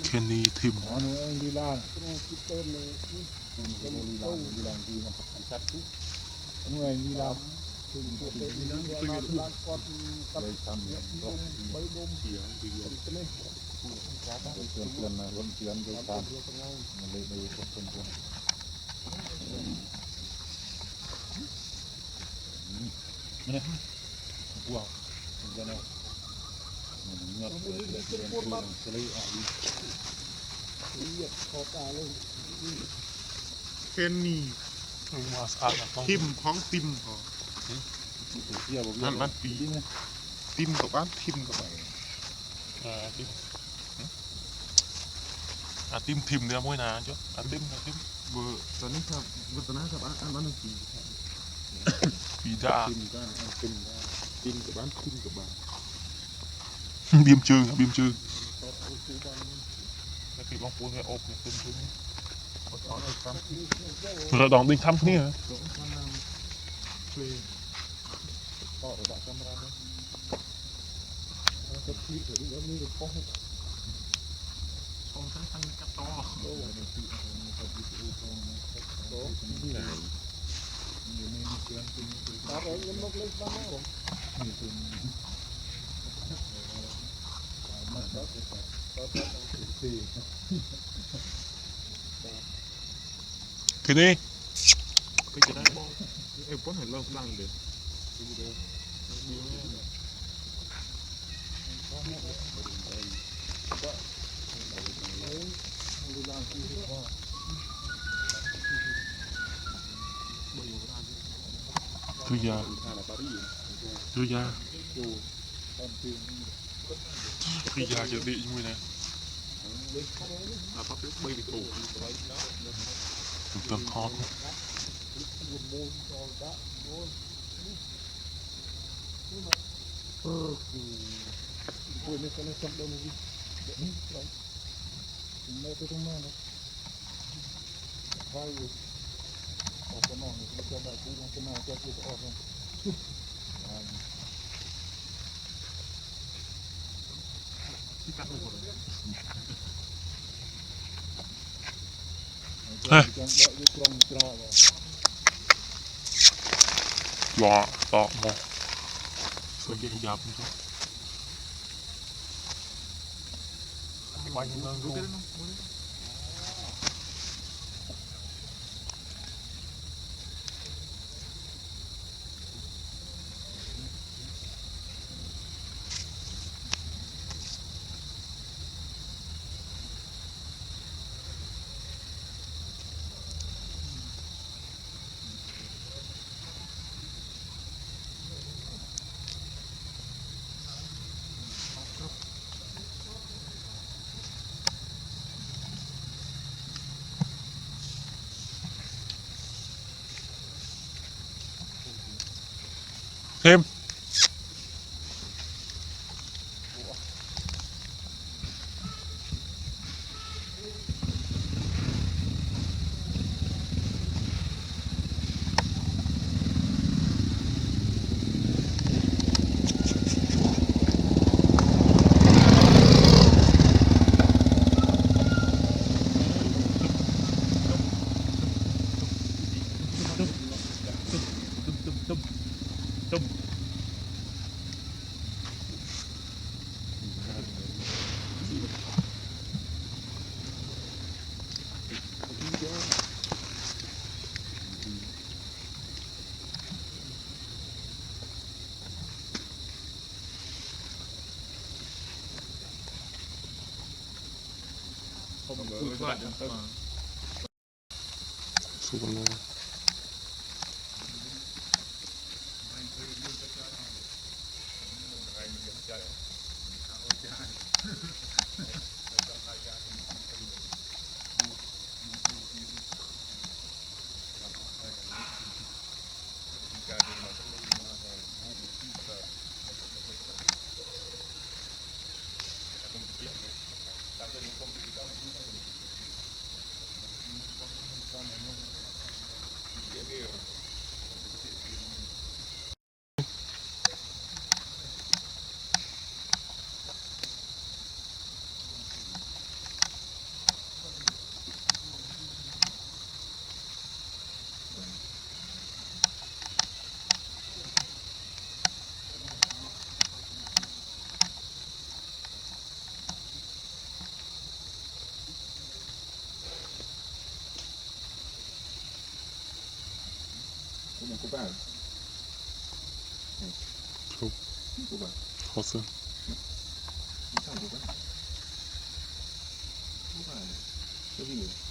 แค่นี้ทิม อ๋อหนูลีลาหนูลีลาเลยทำเนี่ยก็เสียงดีเลยเตือนนะรถเตือนเลยทำมันเลยดูคนนี่ว้าวจะเนี่ยเงาเลยเลยอ่ะแค่นี้ มาสะอาดต้อง ทิมของติมนั่นบ้านปีติมกับบ้านทิมกับไป ทิมทิมทิมเนี่ยมวยนาจ้ะทิมทิม เบอร์ตอนนี้ครับเบอร์ตอนนั้นครับอันบ้านปี ปีดา ติมก็ติมกับบ้านทิมกับบ้าน บีมจืงบีมจืงแล้วปีบางปูนเนี่ยอบเนี่ยเป็นจืงเราดองดิ้งทำนี่เหรอ ก็ระดับกำลังจะพลิกหรือว่ามีหรือป้อง ช่องทั้งทั้งกระต่อ คืนนี้ ก็จะได้บอกไอ้ป้อนเห็นเราดังเด็ดคือยาคือยาคือยาจะดีอยู่ไหมนะ ปั๊บไปไปถูก ถึงเติมคอร์ส คุยไม่ค่อยชอบเดินนี่นี่เราไม่ไปตรงนั้นนะใครออกไปนอกนี่ไม่จะได้คุยลงไปนอกจะคุยออกนะเฮ้ย จังเดาอยู่ตรงตราว่ะ หล่อต่อหมอสวยยับยับนี่ไปยังนั่งดู เทมสุวรรณ Cubano. Cubano. Forse. Cubano. Cubano. Cubano.